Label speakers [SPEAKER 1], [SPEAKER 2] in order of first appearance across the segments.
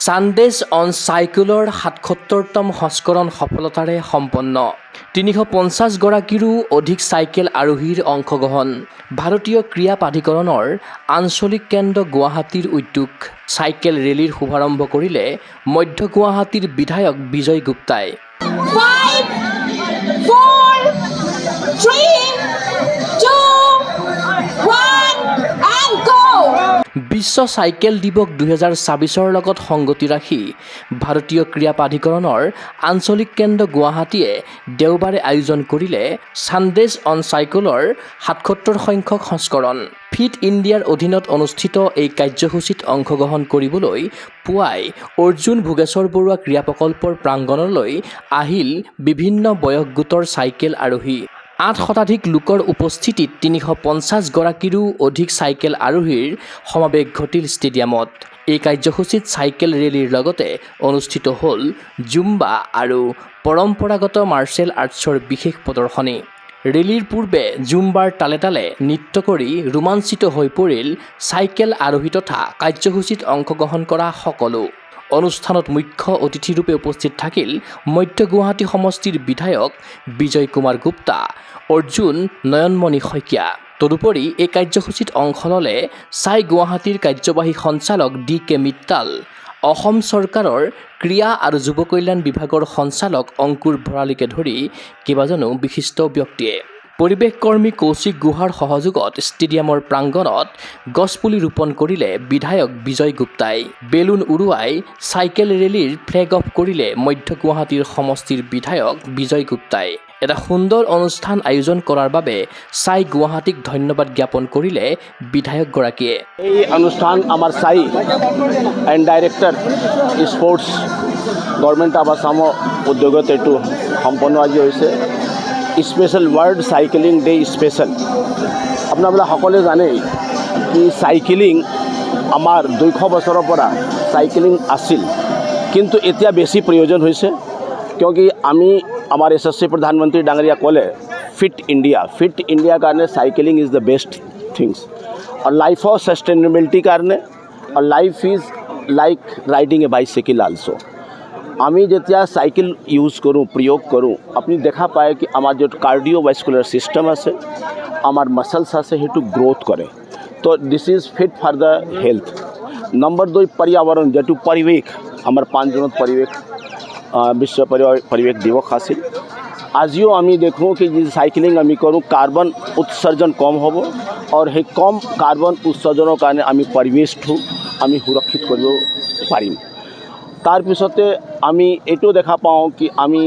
[SPEAKER 1] ছানডেজ on চাইকেলৰ ৭৭তম সংস্কৰণ সফলতাৰে সম্পন্ন। ৩৫০ গৰাকীৰো অধিক চাইকেল আৰোহীৰ অংশগ্ৰহণ। ভাৰতীয় ক্ৰীড়া প্ৰাধিকৰণৰ আঞ্চলিক কেন্দ্ৰ গুৱাহাটীৰ উদ্যোগ। চাইকেল ৰেলীৰ শুভাৰম্ভ কৰিলে মধ্য গুৱাহাটীৰ বিধায়ক বিজয় গুপ্তাই।
[SPEAKER 2] 5, 4, 3, 2, 1 and go!
[SPEAKER 1] বিশ্ব চাইকেল দিৱস ২০২৬ৰ লগত সংগতি ৰাখি ভাৰতীয় ক্ৰীড়া প্ৰাধিকৰণৰ আঞ্চলিক কেন্দ্ৰ গুৱাহাটীয়ে দেওবাৰে আয়োজন কৰিলে ছানডেজ অন চাইকেলৰ ৭৭ সংখ্যক সংস্কৰণ। ফিট ইণ্ডিয়াৰ অধীনত অনুষ্ঠিত এই কাৰ্যসূচীত অংশগ্ৰহণ কৰিবলৈ পুৱাই অৰ্জুন ভোগেশ্বৰ বৰুৱা ক্ৰীড়া প্ৰকল্পৰ প্ৰাংগণলৈ আহিল বিভিন্ন বয়স গোটৰ চাইকেল আৰোহী। ৮ শতাধিক লোকৰ উপস্থিতিত ৩৫০ গৰাকীৰো অধিক চাইকেল আৰোহীৰ সমাৱেশ ঘটিল ষ্টেডিয়ামত। এই কাৰ্যসূচীত চাইকেল ৰেলীৰ লগতে অনুষ্ঠিত হ'ল জুম্বা আৰু পৰম্পৰাগত মাৰ্চেল আৰ্টছৰ বিশেষ প্ৰদৰ্শনী। ৰেলীৰ পূৰ্বে জুম্বাৰ তালে তালে নৃত্য কৰি ৰোমাঞ্চিত হৈ পৰিল চাইকেল আৰোহী তথা কাৰ্যসূচীত অংশগ্ৰহণ কৰা সকলো। অনুষ্ঠানত মুখ্য অতিথিৰূপে উপস্থিত থাকিল মধ্য গুৱাহাটী সমষ্টিৰ বিধায়ক বিজয় কুমাৰ গুপ্তা, অৰ্জুন নয়নমণি শইকীয়া। তদুপৰি এই কাৰ্যসূচীত অংশ ল'লে চাই গুৱাহাটীৰ কাৰ্যবাহী সঞ্চালক DK মিট্টাল, অসম চৰকাৰৰ ক্ৰীড়া আৰু যুৱ কল্যাণ বিভাগৰ সঞ্চালক অংকুৰ ভৰালীকে ধৰি কেইবাজনো বিশিষ্ট ব্যক্তিয়ে। পৰিৱেশ কৰ্মী কৌশিক গুহাৰ সহযোগত ষ্টেডিয়ামৰ প্ৰাংগণত গছপুলি ৰোপণ কৰিলে বিধায়ক বিজয় গুপ্তাই। বেলুন উৰুৱাই চাইকেল ৰেলীৰ ফ্লেগ অফ কৰিলে মধ্য গুৱাহাটীৰ সমষ্টিৰ বিধায়ক বিজয় গুপ্তাই। এটা সুন্দৰ অনুষ্ঠান আয়োজন কৰাৰ বাবে চাই গুৱাহাটীক ধন্যবাদ জ্ঞাপন কৰিলে বিধায়কগৰাকীয়ে।
[SPEAKER 3] এই অনুষ্ঠান আমাৰ চাই and director sports government of আসামৰ উদ্যোগত এইটো সম্পন্ন আজি হৈছে। Special world cycling day special. আপোনালোকে সকলোৱে জানে কি চাইকেলিং আমাৰ ২০০ বছৰৰ পৰা চাইকেলিং আছিল, কিন্তু এতিয়া বেছি প্ৰয়োজন হৈছে কিয়কি আমি আমাৰ যশস্বী প্ৰধানমন্ত্ৰী ডাঙৰীয়া ক'লে ফিট ইণ্ডিয়াৰ কাৰণে cycling is the best things. আৰু লাইফৰ ছাষ্টেইনেবিলিটিৰ কাৰণে আৰু life is like riding a bicycle also. আমি যেতিয়া চাইকেল ইউজ কৰোঁ, প্ৰয়োগ কৰোঁ, আপুনি দেখা পায় কি আমাৰ যিটো কাৰ্ডিঅ'ভাস্কুলাৰ ছিষ্টেম আছে, আমাৰ মাছলছ আছে, সেইটো গ্ৰ'থ কৰে। তো this is fit for the health. Number ২ पर्यावरण যিটো পৰিৱেশ, আমাৰ ৫ জুনত বিশ্ব পৰিৱেশ দিৱস আছিল। আজিও আমি দেখোঁ কি যি চাইকেলিং আমি কৰোঁ কাৰ্বন উৎসৰ্জন কম হ'ব আৰু সেই কম কাৰ্বন উৎসৰ্জনৰ কাৰণে আমি পৰিৱেশটো আমি সুৰক্ষিত কৰিব পাৰিম। তাৰপিছতে আমি এইটো দেখা পাওঁ কি আমি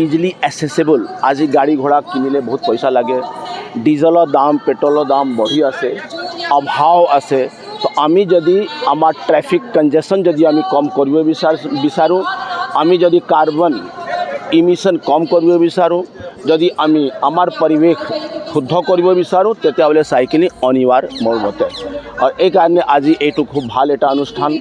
[SPEAKER 3] ইজিলি এচেচেবল। আজি গাড়ী ঘোড়া কিনিলে বহুত পইচা লাগে, ডিজেলৰ দাম পেট্ৰলৰ দাম বঢ়ি আছে, অভাৱ আছে। তো আমি যদি আমাৰ ট্ৰেফিক কনজেশ্যন যদি আমি কম কৰিব বিচাৰোঁ, আমি যদি কাৰ্বন ইমিশ্যন কম কৰিব বিচাৰোঁ, যদি আমি আমাৰ পৰিৱেশ শুদ্ধ কৰিব বিচাৰোঁ, তেতিয়াহ'লে চাইকেলিং অনিবাৰ্য মোৰ মতে। আৰু এইকাৰণে আজি এইটো খুব ভাল এটা অনুষ্ঠান।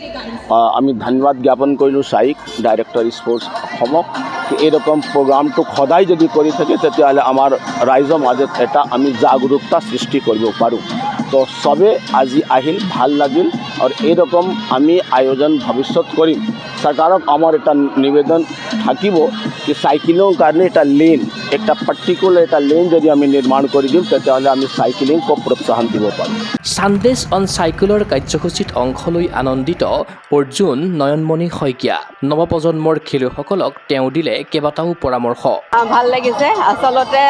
[SPEAKER 3] আমি ধন্যবাদ জ্ঞাপন কৰিলোঁ চাইক ডাইৰেক্টৰ স্পৰ্টছ অসমক কি এইৰকম প্ৰগ্ৰামটো সদায় যদি কৰি থাকে তেতিয়াহ'লে আমাৰ ৰাইজৰ মাজত এটা আমি জাগৰূকতা সৃষ্টি কৰিব পাৰোঁ। তো চবে আজি আহিল, ভাল লাগিল আৰু এইৰকম আমি আয়োজন ভৱিষ্যত কৰিম। চৰকাৰক আমাৰ এটা নিবেদন থাকিব কি চাইকেলিঙৰ কাৰণে এটা লেন, একটা পাৰ্টিকুলাৰ এটা লেন যদি আমি নিৰ্মাণ কৰি দিওঁ তেতিয়াহ'লে আমি চাইকেলিংক প্ৰোৎসাহন দিব পাৰোঁ।
[SPEAKER 1] ছানডেজ অন চাইকেলৰ কাৰ্যসূচীত অংশ লৈ আনন্দিত অৰ্জুন নয়নমণি শইকীয়া। নৱপ্ৰজন্মৰ খেলুৱৈসকলক তেওঁ দিলে কেইবাটাও পৰামৰ্শ।
[SPEAKER 4] ভাল লাগিছে। আচলতে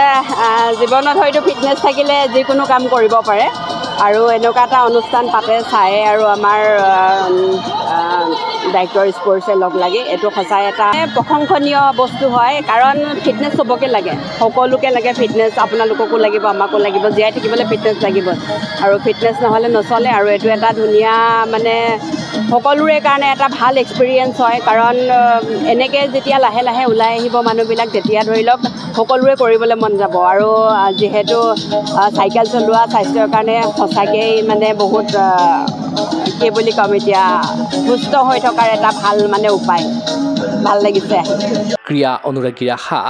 [SPEAKER 4] জীৱনত হয়তো ফিটনেছ থাকিলে যিকোনো কাম কৰিব পাৰে আৰু এনেকুৱা এটা অনুষ্ঠান পাতে চাই আৰু আমাৰ ডাইৰেক্টৰ স্পৰ্টছে লগ লাগি এইটো সঁচাই এটা প্ৰশংসনীয় বস্তু হয়। কাৰণ ফিটনেছ চবকে লাগে, সকলোকে লাগে ফিটনেছ। আপোনালোককো লাগিব, আমাকো লাগিব। জীয়াই থাকিবলৈ ফিটনেছ লাগিব আৰু ফিটনেছ নহ'লে নচলে। আৰু এইটো এটা ধুনীয়া মানে সকলোৰে কাৰণে এটা ভাল এক্সপিৰিয়েঞ্চ হয়। কাৰণ এনেকৈ যেতিয়া লাহে লাহে ওলাই আহিব মানুহবিলাক, তেতিয়া ধৰি লওক সকলোৰে কৰিবলৈ মন যাব। আৰু যিহেতু চাইকেল চলোৱা স্বাস্থ্যৰ কাৰণে সঁচাকৈয়ে মানে বহুত কি বুলি ক'ম এতিয়া, সুস্থ হৈ থকাৰ এটা ভাল মানে উপায়। ভাল লাগিছে।
[SPEAKER 1] ক্ৰীড়া অনুৰাগীৰ আশা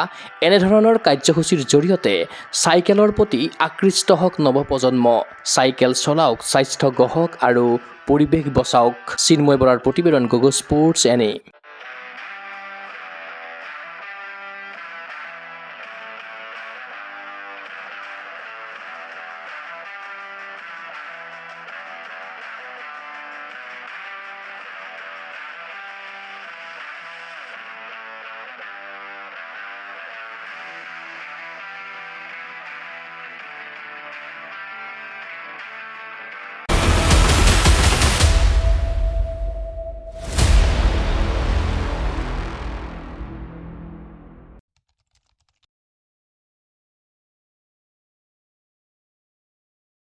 [SPEAKER 1] এনেধৰণৰ কাৰ্যসূচীৰ জৰিয়তে চাইকেলৰ প্ৰতি আকৃষ্ট হওক নৱপ্ৰজন্ম। চাইকেল চলাওক, স্বাস্থ্য গঢ়ক আৰু পৰিৱেশ বচাওক। চিন্ময় বৰাৰ প্ৰতিবেদন গগৈ স্পৰ্টছ এনে।